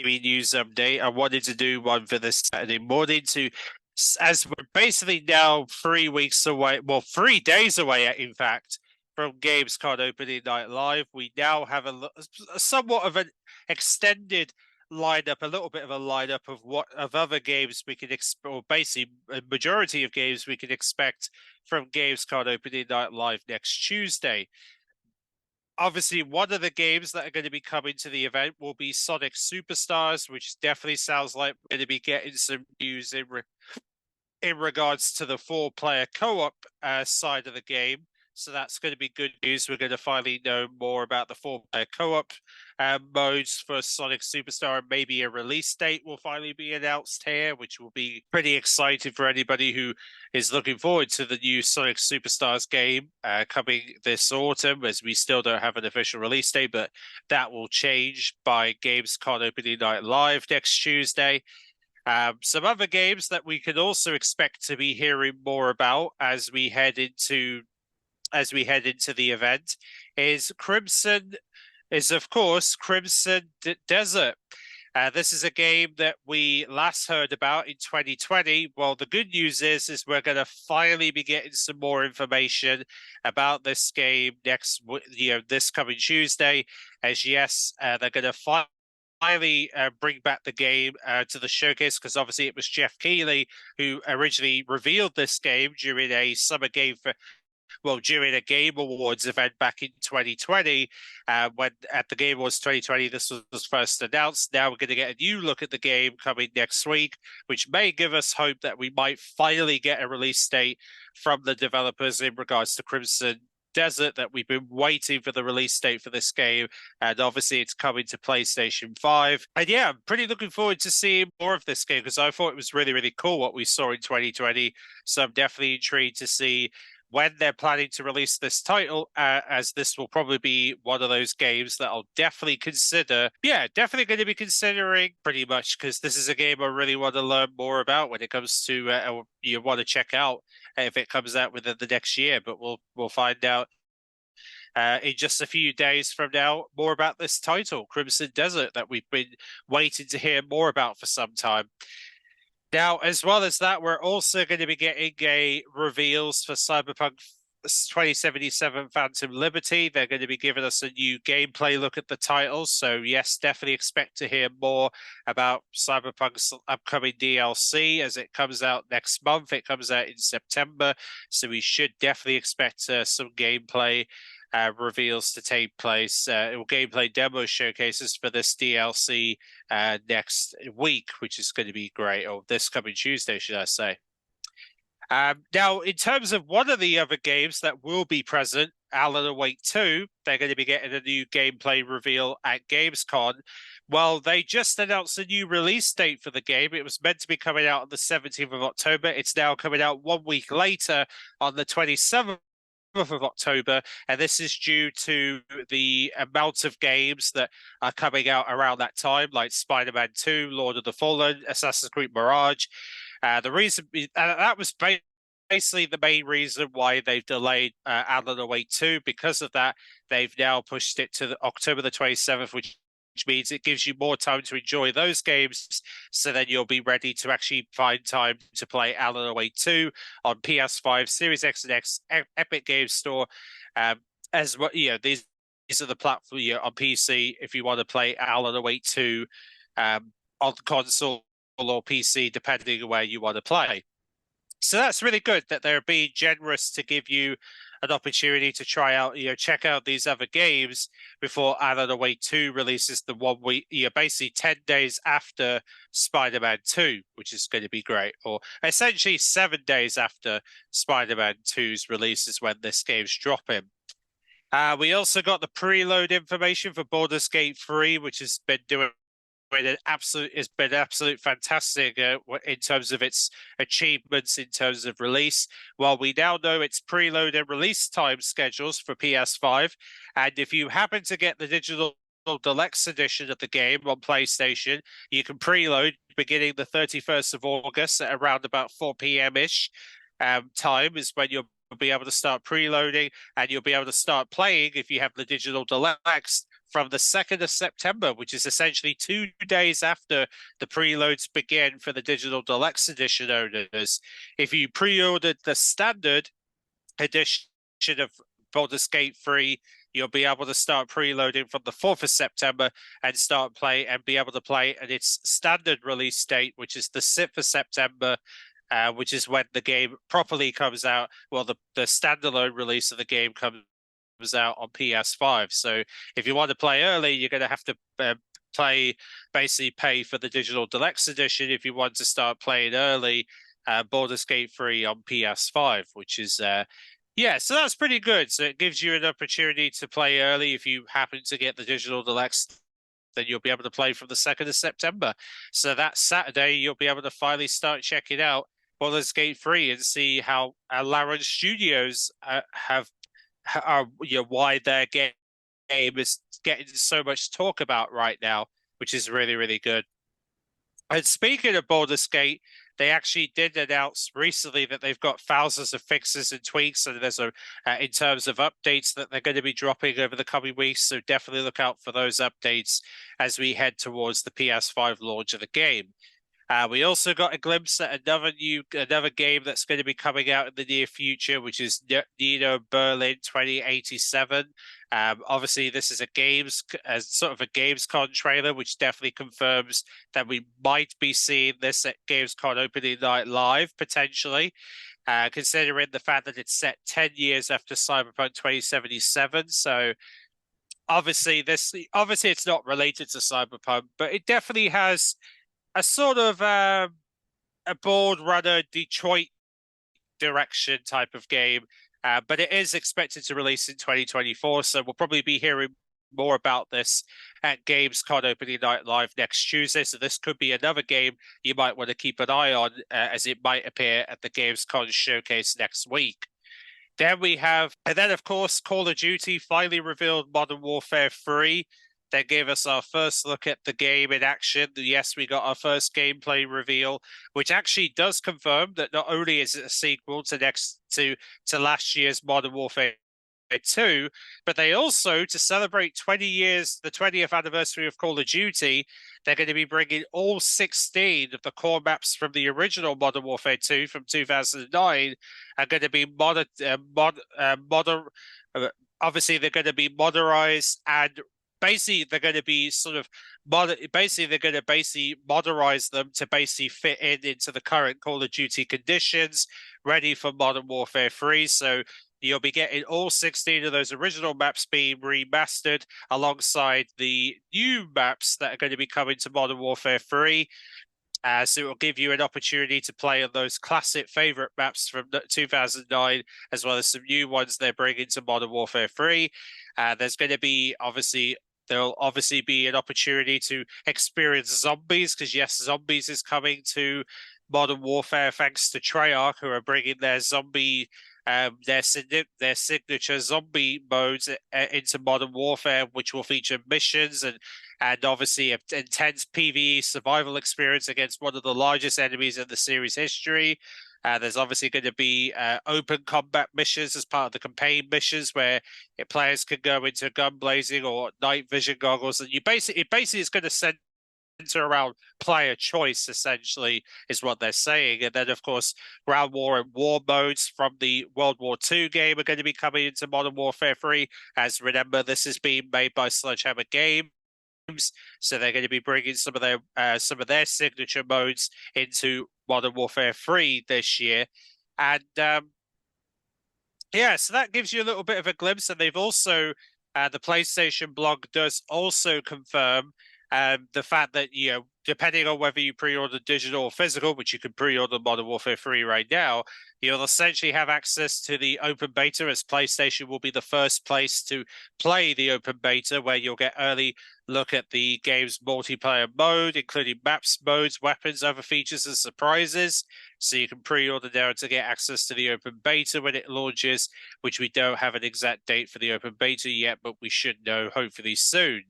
gaming news update. I wanted to do one for this Saturday morning as we're basically now 3 weeks away, well, 3 days away, in fact, from Gamescom opening night live. We now have a somewhat of an extended lineup, a little bit of a lineup of other games we can expect, or basically a majority of games we can expect from Gamescom opening night live next Tuesday. Obviously, one of the games that are going to be coming to the event will be Sonic Superstars, which definitely sounds like we're going to be getting some news in regards to the 4-player co-op side of the game. So that's going to be good news. We're going to finally know more about the 4-player co-op modes for Sonic Superstar, and maybe a release date will finally be announced here, which will be pretty exciting for anybody who is looking forward to the new Sonic Superstars game coming this autumn, as we still don't have an official release date, but that will change by Gamescom opening night live next Tuesday. Some other games that we can also expect to be hearing more about as we head into the event is of course Crimson Desert. This is a game that we last heard about in 2020. Well, the good news is we're going to finally be getting some more information about this game this coming Tuesday. As yes, they're going to finally bring back the game to the showcase, because obviously it was Jeff Keighley who originally revealed this game during a during a Game Awards event back in 2020, when at the Game Awards 2020, this was first announced. Now we're going to get a new look at the game coming next week, which may give us hope that we might finally get a release date from the developers in regards to Crimson Desert, that we've been waiting for the release date for this game, and obviously it's coming to PlayStation 5. And yeah, I'm pretty looking forward to seeing more of this game, because I thought it was really, really cool what we saw in 2020. So I'm definitely intrigued to see when they're planning to release this title, as this will probably be one of those games that I'll definitely consider. Yeah, definitely going to be considering pretty much, because this is a game I really want to learn more about when it comes to, you want to check out if it comes out within the next year. But we'll find out in just a few days from now more about this title, Crimson Desert, that we've been waiting to hear more about for some time. Now, as well as that, we're also going to be getting reveals for Cyberpunk 2077 Phantom Liberty. They're going to be giving us a new gameplay look at the title. So yes, definitely expect to hear more about Cyberpunk's upcoming DLC as it comes out next month. It comes out in September. So we should definitely expect some gameplay reveals to take place, gameplay demo showcases for this DLC next week, which is going to be great, or this coming Tuesday, should I say. Now, in terms of one of the other games that will be present, Alan Wake 2, they're going to be getting a new gameplay reveal at Gamescom. Well, they just announced a new release date for the game. It was meant to be coming out on the 17th of October. It's now coming out 1 week later on the 27th of October, and this is due to the amount of games that are coming out around that time, like Spider-Man 2, Lord of the Fallen, Assassin's Creed Mirage. The reason that was basically the main reason why they've delayed Alan Wake 2. Because of that, they've now pushed it to October the 27th, which means it gives you more time to enjoy those games, so then you'll be ready to actually find time to play Alan Wake 2 on PS5, Series X and X, Epic Games Store, as well. These are the platform on PC if you want to play Alan Wake 2 on console or PC, depending on where you want to play. So that's really good that they're being generous to give you an opportunity to try out, check out these other games before Alan Wake 2 releases the 1 week, basically 10 days after Spider-Man 2, which is going to be great, or essentially 7 days after Spider-Man 2's release is when this game's dropping. We also got the preload information for Baldur's Gate 3, which has been doing absolute fantastic in terms of its achievements in terms of release. Well, we now know its preload and release time schedules for PS5, and if you happen to get the digital deluxe edition of the game on PlayStation, you can preload beginning the 31st of August at around about 4 p.m. ish time is when you'll be able to start preloading, and you'll be able to start playing if you have the digital deluxe from the 2nd of September, which is essentially 2 days after the preloads begin for the Digital Deluxe Edition owners. If you pre-ordered the standard edition of Baldur's Gate 3, you'll be able to start preloading from the 4th of September and be able to play at its standard release date, which is the 6th of September, which is when the game properly comes out. Well, the standalone release of the game comes out on PS5. So if you want to play early, you're going to have to basically pay for the Digital Deluxe Edition if you want to start playing early Baldur's Gate 3 on PS5, which is yeah, so that's pretty good. So it gives you an opportunity to play early. If you happen to get the Digital Deluxe, then you'll be able to play from the 2nd of September. So that Saturday, you'll be able to finally start checking out Baldur's Gate 3 and see how Larian Studios why their game is getting so much talk about right now, which is really, really good. And speaking of Baldur's Gate, they actually did announce recently that they've got thousands of fixes and tweaks, and there's in terms of updates that they're going to be dropping over the coming weeks. So definitely look out for those updates as we head towards the PS5 launch of the game. We also got a glimpse at another game that's going to be coming out in the near future, which is Nino Berlin 2087. Obviously, this is sort of a Gamescom trailer, which definitely confirms that we might be seeing this at Gamescom opening night live, potentially, considering the fact that it's set 10 years after Cyberpunk 2077. So obviously it's not related to Cyberpunk, but it definitely has a sort of a board runner Detroit direction type of game, but it is expected to release in 2024. So we'll probably be hearing more about this at Gamescom opening night live next Tuesday. So this could be another game you might want to keep an eye on, as it might appear at the Gamescom showcase next week. Then of course, Call of Duty finally revealed Modern Warfare 3. They gave us our first look at the game in action. Yes, we got our first gameplay reveal, which actually does confirm that not only is it a sequel to last year's Modern Warfare 2, but they also, to celebrate 20 years, the 20th anniversary of Call of Duty, they're going to be bringing all 16 of the core maps from the original Modern Warfare 2 from 2009 are going to be obviously they're going to be modernized, and basically they're going to be moderize them to basically fit into the current Call of Duty conditions, ready for Modern Warfare 3. So you'll be getting all 16 of those original maps being remastered alongside the new maps that are going to be coming to Modern Warfare 3. So it will give you an opportunity to play on those classic favorite maps from 2009, as well as some new ones they're bringing to Modern Warfare 3. There'll obviously be an opportunity to experience zombies, because yes, zombies is coming to Modern Warfare thanks to Treyarch, who are bringing their signature zombie modes into Modern Warfare, which will feature missions and obviously an intense PvE survival experience against one of the largest enemies in the series history. There's obviously going to be open combat missions as part of the campaign missions, where players can go into gun blazing or night vision goggles, and basically it's going to center around player choice, essentially, is what they're saying. And then, of course, ground war and war modes from the World War II game are going to be coming into Modern Warfare 3. As remember, this is being made by Sledgehammer Games, so they're going to be bringing some of their signature modes into Modern Warfare 3 this year. And yeah, so that gives you a little bit of a glimpse. And they've also, the PlayStation blog does also confirm the fact that, depending on whether you pre-order digital or physical, which you can pre-order Modern Warfare 3 right now, you'll essentially have access to the open beta, as PlayStation will be the first place to play the open beta, where you'll get early look at the game's multiplayer mode, including maps, modes, weapons, other features, and surprises. So you can pre-order now to get access to the open beta when it launches, which we don't have an exact date for the open beta yet, but we should know hopefully soon.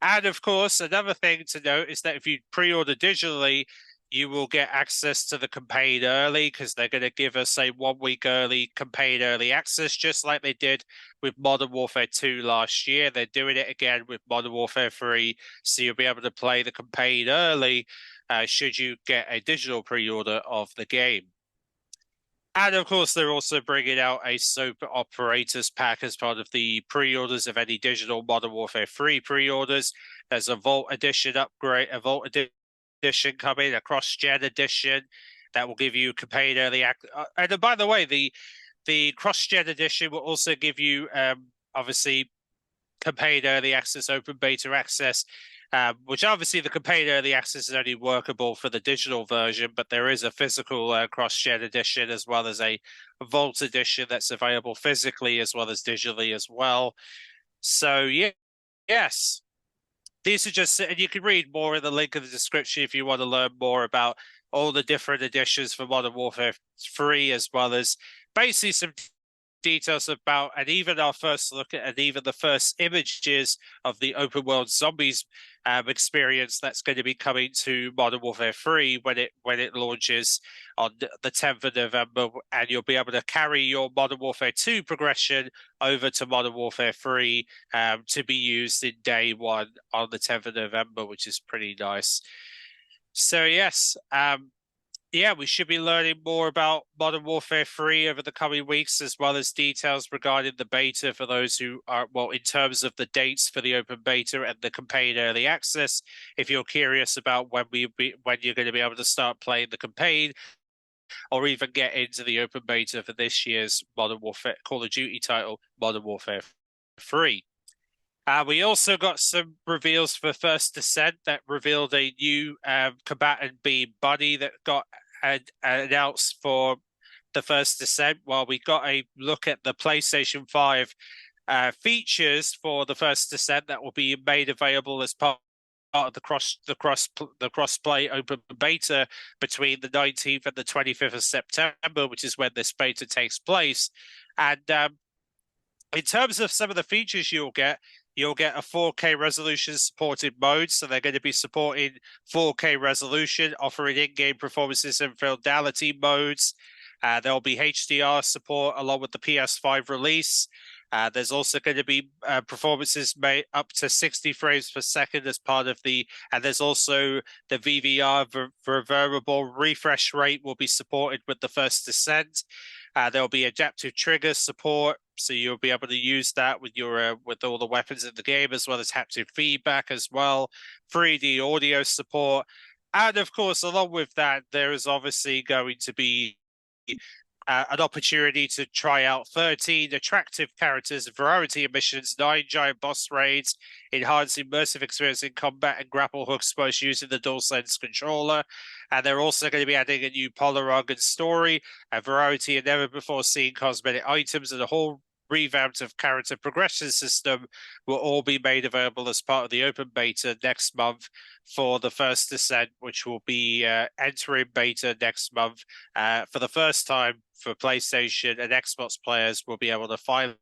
And of course, another thing to note is that if you pre-order digitally, you will get access to the campaign early because they're going to give us a 1 week early campaign early access, just like they did with Modern Warfare 2 last year. They're doing it again with Modern Warfare 3, so you'll be able to play the campaign early should you get a digital pre-order of the game. And of course, they're also bringing out a SOAP Operators pack as part of the pre-orders of any digital Modern Warfare 3 pre-orders. There's a Vault Edition upgrade, a Vault Edition coming, a cross-gen edition that will give you campaign early and by the way, the cross-gen edition will also give you obviously campaign early access, open beta access, which obviously the campaign early access is only workable for the digital version, but there is a physical cross-gen edition as well as a Vault edition that's available physically as well as digitally as well. So yeah, yes, these are just, and you can read more in the link in the description if you want to learn more about all the different editions for Modern Warfare 3, as well as basically some details about, and even our first look at, and even the first images of the open world zombies experience that's going to be coming to Modern Warfare 3 when it launches on the 10th of November, and you'll be able to carry your Modern Warfare 2 progression over to Modern Warfare 3 to be used in day one on the 10th of November, which is pretty nice. So yes, yeah, we should be learning more about Modern Warfare 3 over the coming weeks, as well as details regarding the beta for those who are, well, in terms of the dates for the open beta and the campaign early access. If you're curious about when you're going to be able to start playing the campaign, or even get into the open beta for this year's Modern Warfare Call of Duty title, Modern Warfare 3. We also got some reveals for First Descent that revealed a new combatant being Buddy that got announced for the First Descent. While we got a look at the PlayStation 5 features for the First Descent that will be made available as part of the cross-play open beta between the 19th and the 25th of September, which is when this beta takes place. And in terms of some of the features you'll get a 4K resolution supported mode. So they're going to be supporting 4K resolution, offering in-game performances and fidelity modes. There'll be HDR support along with the PS5 release. There's also going to be performances made up to 60 frames per second as part of and there's also the VVR variable refresh rate will be supported with the First Descent. There'll be adaptive trigger support, so you'll be able to use that with your with all the weapons in the game, as well as haptic feedback as well, 3D audio support, and of course, along with that, there is obviously going to be an opportunity to try out 13 attractive characters, a variety of missions, 9 giant boss raids, enhance immersive experience in combat and grapple hooks both using the DualSense controller. And they're also going to be adding a new prologue and story, a variety of never-before-seen cosmetic items, and a whole revamped of character progression system will all be made available as part of the open beta next month for the First Descent, which will be entering beta next month for the first time for PlayStation and Xbox players. Will be able to finally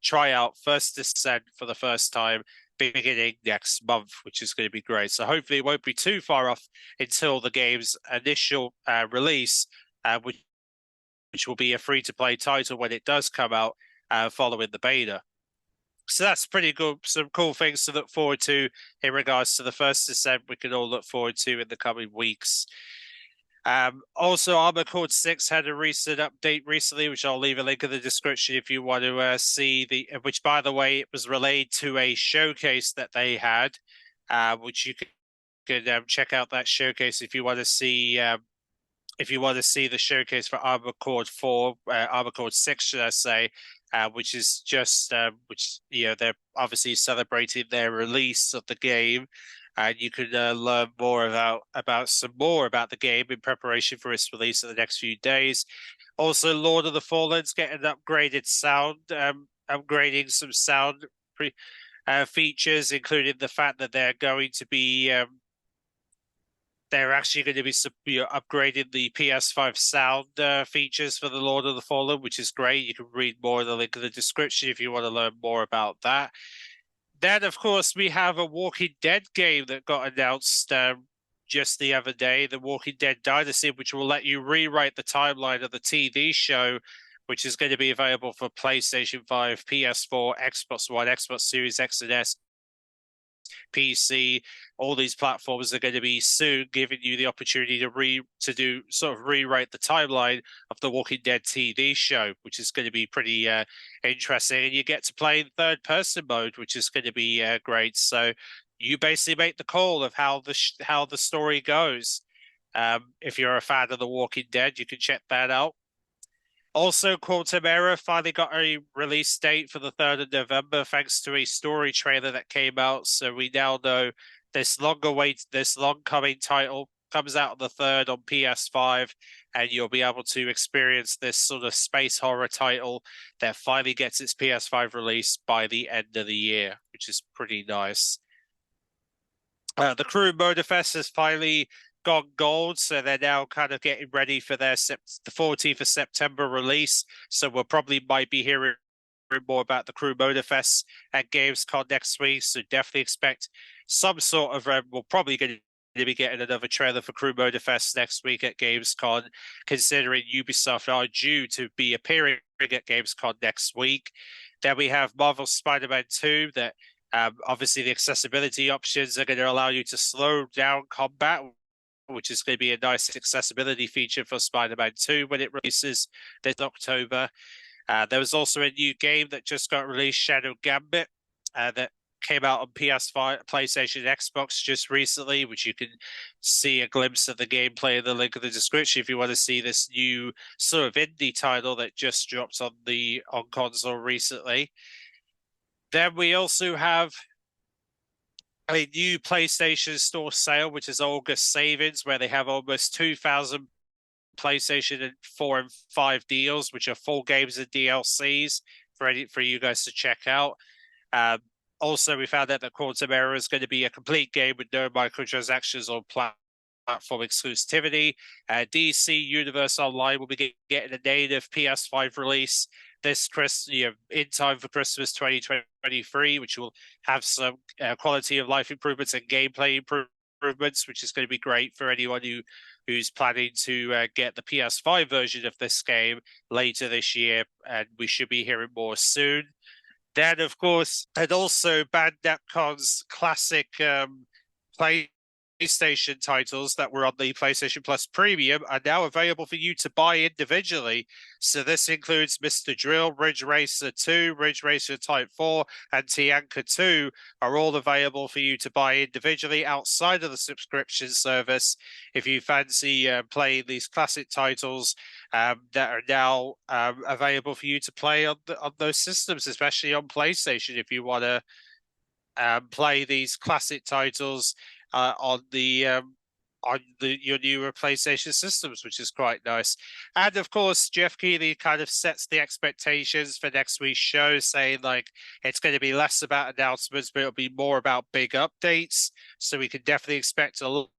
try out First Descent for the first time beginning next month, which is going to be great. So hopefully it won't be too far off until the game's initial release, which will be a free-to-play title when it does come out following the beta. So that's pretty good. Some cool things to look forward to in regards to the First Descent we can all look forward to in the coming weeks. Also, Armored Core 6 had a recent update recently, which I'll leave a link in the description if you want to see which, by the way, it was relayed to a showcase that they had, which you could check out that showcase if you want to see. If you want to see the showcase for Armored Core 4, Armored Core 6, should I say, which is just, which, they're obviously celebrating their release of the game. And you can learn more about the game in preparation for its release in the next few days. Also, Lord of the Fallen's getting upgraded sound, upgrading some sound features, including the fact that they're going to be they're actually going to be upgrading the PS5 sound features for the Lord of the Fallen, which is great. You can read more in the link in the description if you want to learn more about that. Then, of course, we have a Walking Dead game that got announced just the other day, The Walking Dead Dynasty, which will let you rewrite the timeline of the TV show, which is going to be available for PlayStation 5, PS4, Xbox One, Xbox Series X and S, PC. All these platforms are going to be soon giving you the opportunity to rewrite the timeline of the Walking Dead TV show, which is going to be pretty interesting. And you get to play in third-person mode, which is going to be great. So you basically make the call of how the story goes. If you're a fan of The Walking Dead, you can check that out. Also, Quantum Error finally got a release date for the 3rd of November, thanks to a story trailer that came out. So we now know this long-coming title comes out on the 3rd on PS5, and you'll be able to experience this sort of space horror title that finally gets its PS5 release by the end of the year, which is pretty nice. The Crew Motorfest has finally gone gold, so they're now kind of getting ready for the 14th of September release. So we'll probably might be hearing more about the Crew Motorfest at Gamescom next week. So definitely expect some sort of we're probably going to be getting another trailer for Crew Motorfest next week at Gamescom, considering Ubisoft are due to be appearing at Gamescom next week. Then we have Marvel Spider-Man 2 that obviously the accessibility options are going to allow you to slow down combat, which is going to be a nice accessibility feature for Spider-Man 2 when it releases this October. There was also a new game that just got released, Shadow Gambit, that came out on PS5, PlayStation, Xbox just recently, which you can see a glimpse of the gameplay in the link in the description if you want to see this new sort of indie title that just dropped on console recently. Then we also have a new PlayStation Store sale, which is August savings, where they have almost 2,000 PlayStation 4 and 5 deals, which are full games and DLCs for you guys to check out. Also, we found out that Quantum Error is going to be a complete game with no microtransactions or platform exclusivity. DC Universe Online will be getting a native PS5 release this Christmas, in time for Christmas 2023, which will have some quality of life improvements and gameplay improvements, which is going to be great for anyone who's planning to get the PS5 version of this game later this year, and we should be hearing more soon. Then, of course, and also Bandai Namco's classic PlayStation titles that were on the PlayStation Plus Premium are now available for you to buy individually. So this includes Mr. Drill, Ridge Racer 2, Ridge Racer Type 4, and Tianka 2 are all available for you to buy individually outside of the subscription service if you fancy playing these classic titles that are now available for you to play on those systems, especially on PlayStation, if you want to play these classic titles on your newer PlayStation systems, which is quite nice. And of course, Jeff Keighley kind of sets the expectations for next week's show, saying like it's going to be less about announcements, but it'll be more about big updates. So we can definitely expect a lot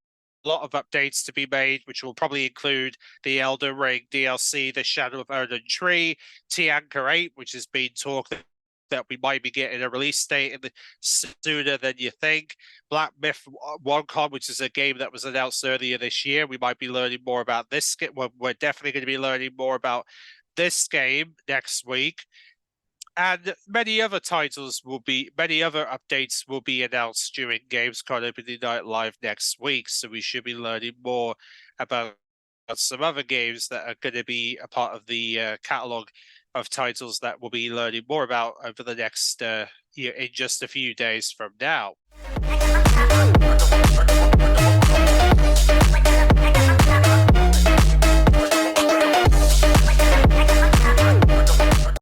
of updates to be made, which will probably include the Elden Ring DLC, the Shadow of Odin Tree, Tianka 8, which has been talked that we might be getting a release date sooner than you think. Black Myth Wukong, which is a game that was announced earlier this year. We might be learning more about this. We're definitely going to be learning more about this game next week. And many other updates will be announced during Gamescom Opening Night Live next week. So we should be learning more about some other games that are going to be a part of the catalog of titles that we'll be learning more about over the next in just a few days from now.